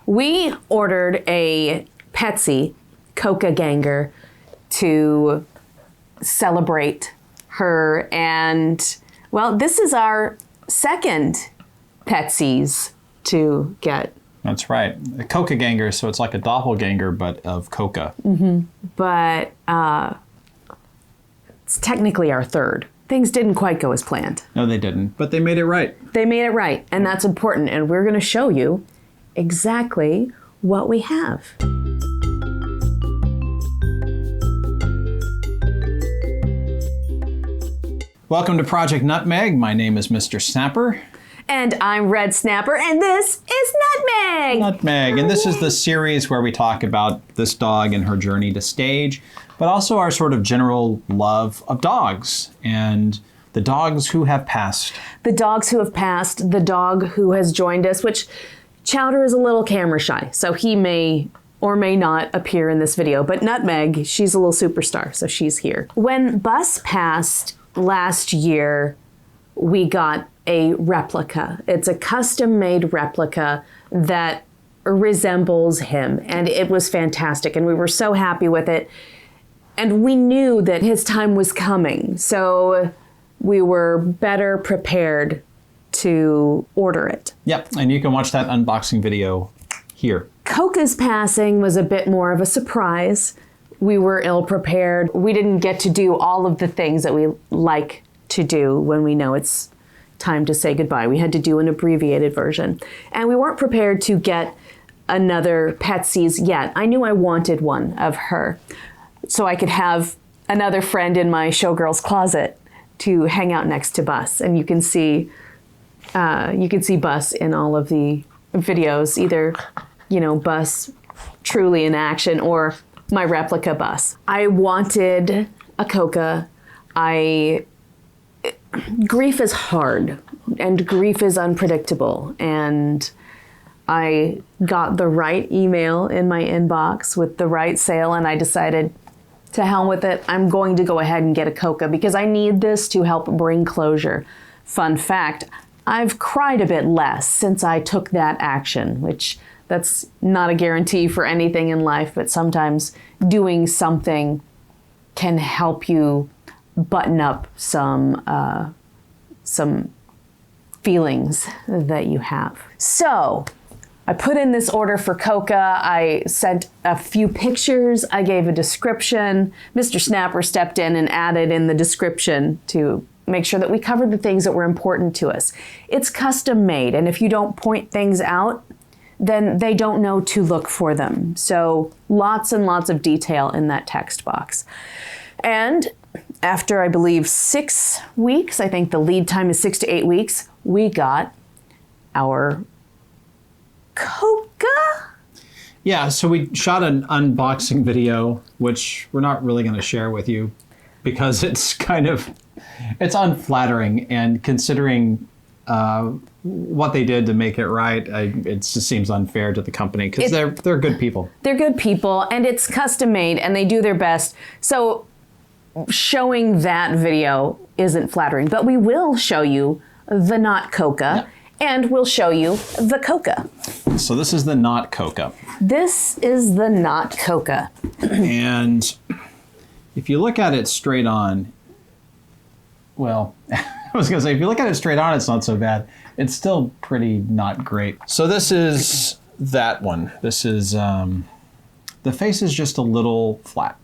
We ordered a Petsy Coca ganger to celebrate her, and well, this is our second Petsies to get. That's right. A Coca ganger, so it's like a doppelganger, but of Coca. Mm-hmm. But it's technically our third. Things didn't quite go as planned. No, they didn't, but they made it right. They made it right, and that's important, and we're going to show you exactly what we have. Welcome to Project Nutmeg. My name is Mr. Snapper. And I'm Red Snapper, and this is Nutmeg! Nutmeg, and this is the series where we talk about this dog and her journey to stage, but also our sort of general love of dogs and the dogs who have passed. The dogs who have passed, the dog who has joined us, which Chowder is a little camera shy, so he may or may not appear in this video, but Nutmeg, she's a little superstar, so she's here. When Bus passed last year, we got a replica. It's a custom-made replica that resembles him, and it was fantastic, and we were so happy with it. And we knew that his time was coming, so we were better prepared to order it. Yep, and you can watch that unboxing video here. Coca's passing was a bit more of a surprise. We were ill-prepared. We didn't get to do all of the things that we like to do when we know it's time to say goodbye. We had to do an abbreviated version. And we weren't prepared to get another Petsies yet. I knew I wanted one of her so I could have another friend in my showgirl's closet to hang out next to Bus. And you can see Bus in all of the videos, either, you know, Bus truly in action or my replica Bus. I wanted a Coca. Grief is hard and grief is unpredictable, and I got the right email in my inbox with the right sale, and I decided, to hell with it, I'm going to go ahead and get a Coca because I need this to help bring closure. Fun fact, I've cried a bit less since I took that action, which that's not a guarantee for anything in life, but sometimes doing something can help you button up some feelings that you have. So I put in this order for Coca. I sent a few pictures. I gave a description. Mr. Snapper stepped in and added in the description to make sure that we covered the things that were important to us. It's custom made, and if you don't point things out, then they don't know to look for them. So lots and lots of detail in that text box. And after, I believe, 6 weeks, I think the lead time is 6 to 8 weeks, we got our Coca? Yeah, so we shot an unboxing video, which we're not really going to share with you because it's it's unflattering, and considering what they did to make it right, it just seems unfair to the company because they're good people. They're good people, and it's custom made, and they do their best. So showing that video isn't flattering, but we will show you the not Coca, and we'll show you the Coca. So this is the not Coca. This is the not Coca. And if you look at it straight on, well, I was going to say, if you look at it straight on, it's not so bad. It's still pretty not great. So this is that one. This is, the face is just a little flat.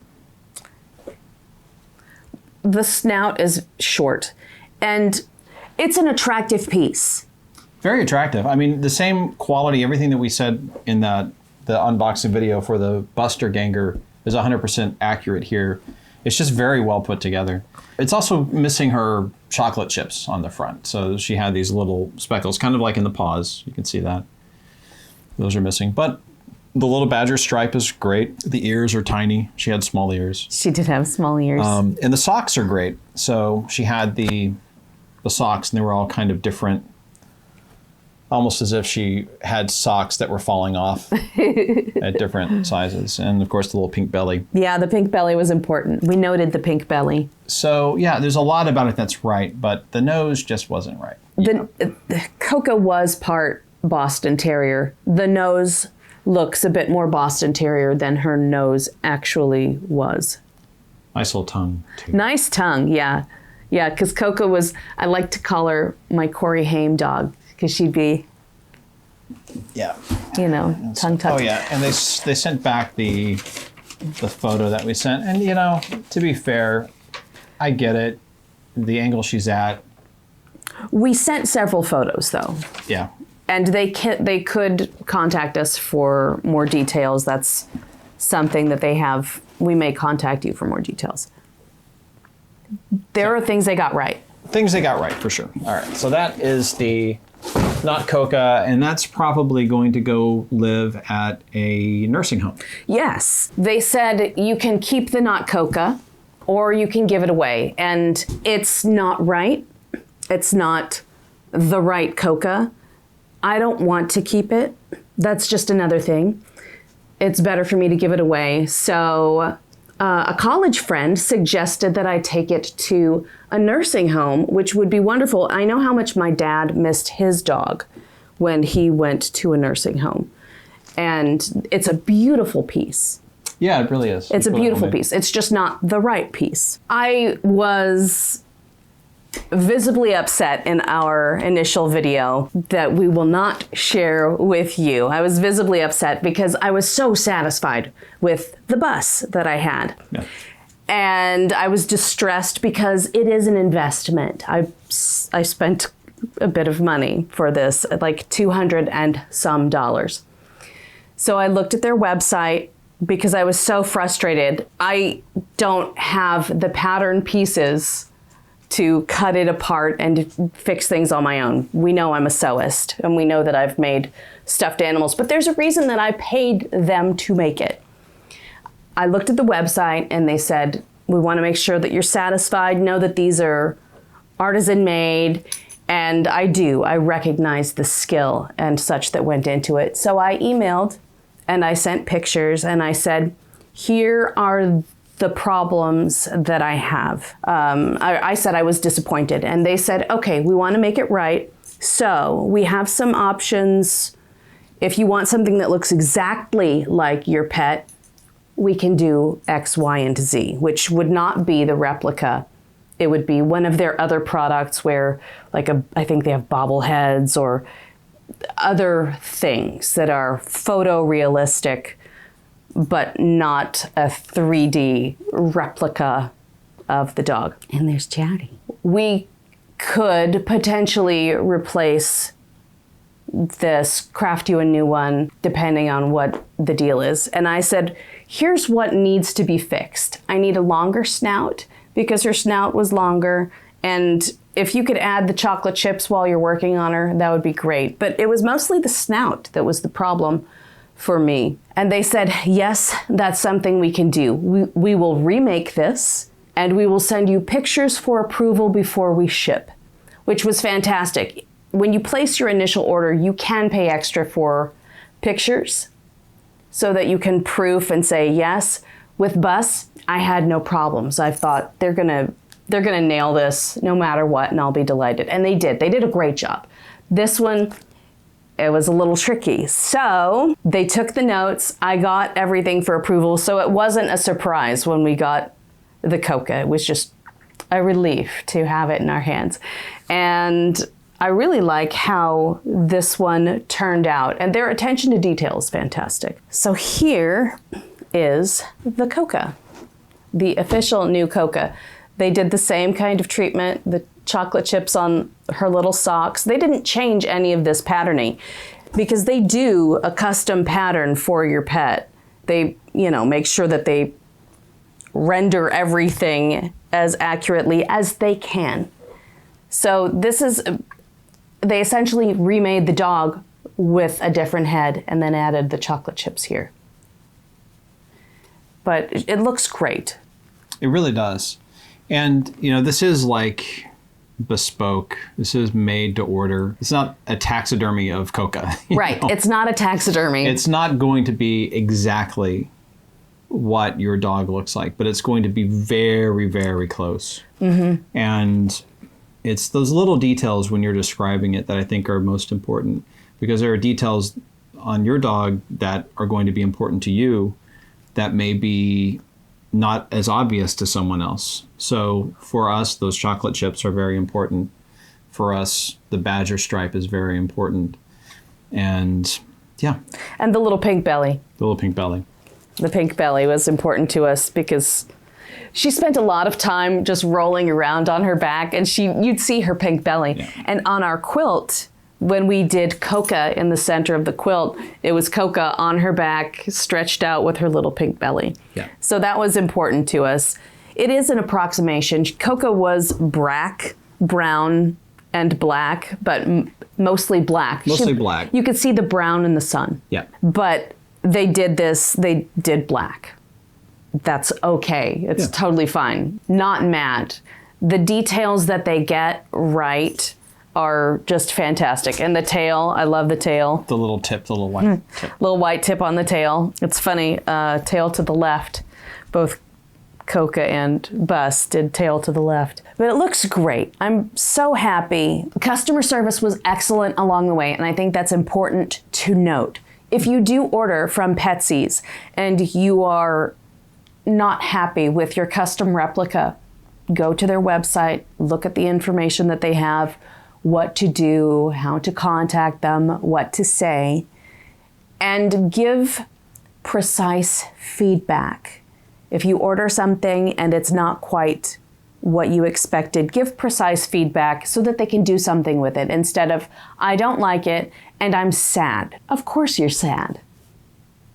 The snout is short, and it's an attractive piece. Very attractive. I mean, the same quality, everything that we said in the unboxing video for the Buster Ganger is 100% accurate here. It's just very well put together. It's also missing her chocolate chips on the front. So she had these little speckles, kind of like in the paws. You can see that. Those are missing. But the little badger stripe is great. The ears are tiny. She had small ears. She did have small ears. And the socks are great. So she had the socks, and they were all kind of different, almost as if she had socks that were falling off at different sizes. And of course, the little pink belly. Yeah, the pink belly was important. We noted the pink belly. So yeah, there's a lot about it that's right, but the nose just wasn't right. The Coca was part Boston Terrier. The nose looks a bit more Boston Terrier than her nose actually was. Nice little tongue, too. Nice tongue, yeah. Yeah, because Coca was, I like to call her my Corey Haim dog, because she'd be, Yeah. you know, tongue tucked. Oh, yeah. And they sent back the photo that we sent. And, you know, to be fair, I get it. The angle she's at. We sent several photos, though. Yeah. And they could contact us for more details. That's something that they have. We may contact you for more details. There are things they got right. Things they got right, for sure. All right. So that is the Not Coca, and that's probably going to go live at a nursing home. Yes. They said you can keep the Not Coca or you can give it away. And it's not right. It's not the right Coca. I don't want to keep it. That's just another thing. It's better for me to give it away. So a college friend suggested that I take it to a nursing home, which would be wonderful. I know how much my dad missed his dog when he went to a nursing home. And it's a beautiful piece. Yeah, it really is. It's a beautiful piece. It's just not the right piece. I was visibly upset in our initial video that we will not share with you. I was visibly upset because I was so satisfied with the bus that I had. Yeah. And I was distressed because it is an investment. I spent a bit of money for this, like $200 and some. So I looked at their website because I was so frustrated. I don't have the pattern pieces to cut it apart and fix things on my own. We know I'm a sewist, and we know that I've made stuffed animals, but there's a reason that I paid them to make it. I looked at the website and they said, we want to make sure that you're satisfied, know that these are artisan made, and I do. I recognize the skill and such that went into it. So I emailed and I sent pictures and I said, here are the problems that I have. I said I was disappointed, and they said, okay, we want to make it right. So we have some options. If you want something that looks exactly like your pet, we can do X, Y, and Z, which would not be the replica. It would be one of their other products where, like, I think they have bobbleheads or other things that are photorealistic, but not a 3D replica of the dog. And there's Chatty. We could potentially replace this, craft you a new one, depending on what the deal is. And I said, here's what needs to be fixed. I need a longer snout because her snout was longer. And if you could add the chocolate chips while you're working on her, that would be great. But it was mostly the snout that was the problem for me. And they said, yes, that's something we can do. We will remake this and we will send you pictures for approval before we ship, which was fantastic. When you place your initial order, you can pay extra for pictures so that you can proof and say, yes. With bus, I had no problems. I thought they're gonna nail this no matter what, and I'll be delighted. And they did. They did a great job. This one, it was a little tricky. So they took the notes. I got everything for approval. So it wasn't a surprise when we got the Coca. It was just a relief to have it in our hands. And I really like how this one turned out. And their attention to detail is fantastic. So here is the Coca, the official new Coca. They did the same kind of treatment, the chocolate chips on her little socks. They didn't change any of this patterning because they do a custom pattern for your pet. They, make sure that they render everything as accurately as they can. So they essentially remade the dog with a different head and then added the chocolate chips here. But it looks great. It really does. And, this is like bespoke. This is made to order. It's not a taxidermy of Coca. Right. It's not a taxidermy. It's not going to be exactly what your dog looks like, but it's going to be very, very close. Mm-hmm. And it's those little details when you're describing it that I think are most important, because there are details on your dog that are going to be important to you that may be not as obvious to someone else. So for us, those chocolate chips are very important. For us, the badger stripe is very important. And yeah. And the little pink belly. The little pink belly. The pink belly was important to us because she spent a lot of time just rolling around on her back, and you'd see her pink belly. Yeah. And on our quilt, when we did Coca in the center of the quilt, it was Coca on her back, stretched out with her little pink belly. Yeah. So that was important to us. It is an approximation. Coca was brown, and black, but mostly black. Mostly black. You could see the brown in the sun. Yeah. But they did black. That's okay. It's totally fine. Not mad. The details that they get right are just fantastic. And the tail, I love the tail. The little tip, the little white tip. Little white tip on the tail. It's funny, tail to the left. Both Coca and Bus did tail to the left. But it looks great. I'm so happy. Customer service was excellent along the way, and I think that's important to note. If you do order from Petsies and you are not happy with your custom replica, go to their website, look at the information that they have, what to do, how to contact them, what to say, and give precise feedback. If you order something and it's not quite what you expected, give precise feedback so that they can do something with it instead of, I don't like it and I'm sad. Of course you're sad.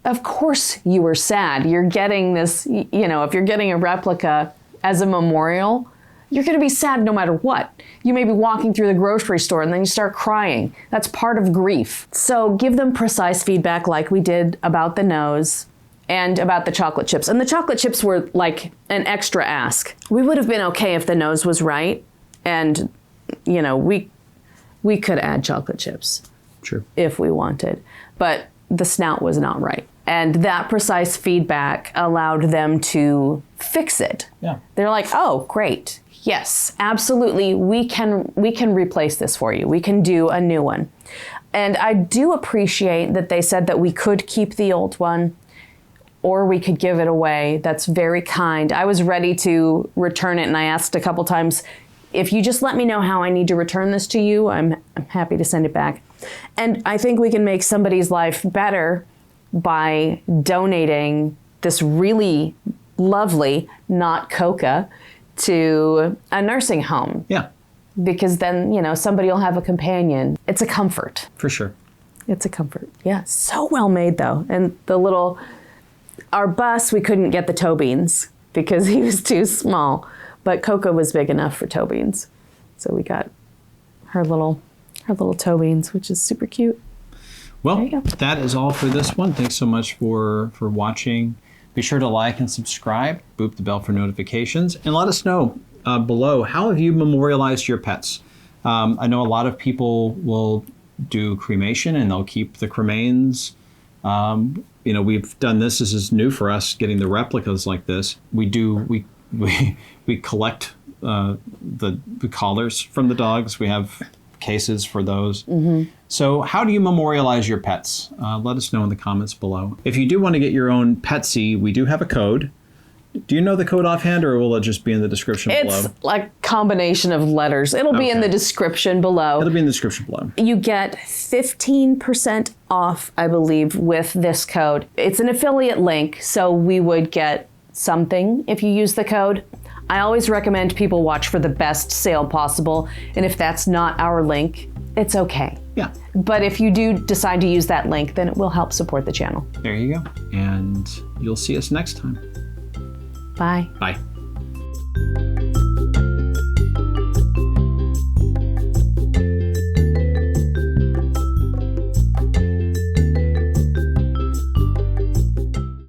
Of course you were sad. You're getting this, if you're getting a replica as a memorial, you're going to be sad no matter what. You may be walking through the grocery store and then you start crying. That's part of grief. So give them precise feedback like we did about the nose and about the chocolate chips. And the chocolate chips were like an extra ask. We would have been okay if the nose was right. And, we could add chocolate chips. Sure. If we wanted. But the snout was not right. And that precise feedback allowed them to fix it. Yeah. They're like, oh, great. Yes, absolutely. We can replace this for you. We can do a new one. And I do appreciate that they said that we could keep the old one or we could give it away. That's very kind. I was ready to return it, and I asked a couple times, if you just let me know how I need to return this to you, I'm happy to send it back. And I think we can make somebody's life better by donating this really lovely, not Coca, to a nursing home. Yeah. Because then, somebody will have a companion. It's a comfort. For sure. It's a comfort. Yeah, so well made though. And our Bus, we couldn't get the toe beans because he was too small, but Coca was big enough for toe beans. So we got her little toe beans, which is super cute. Well, that is all for this one. Thanks so much for watching. Be sure to like and subscribe, boop the bell for notifications, and let us know below, how have you memorialized your pets? I know a lot of people will do cremation and they'll keep the cremains. We've done this. This is new for us, getting the replicas like this. We collect the collars from the dogs. We have cases for those. Mm-hmm. So how do you memorialize your pets? Let us know in the comments below. If you do want to get your own Petsy, we do have a code. Do you know the code offhand, or will it just be in the description below? It's like a combination of letters. It'll be in the description below. It'll be in the description below. You get 15% off, I believe, with this code. It's an affiliate link, so we would get something if you use the code. I always recommend people watch for the best sale possible, and if that's not our link, it's okay. Yeah. But if you do decide to use that link, then it will help support the channel. There you go. And you'll see us next time. Bye. Bye.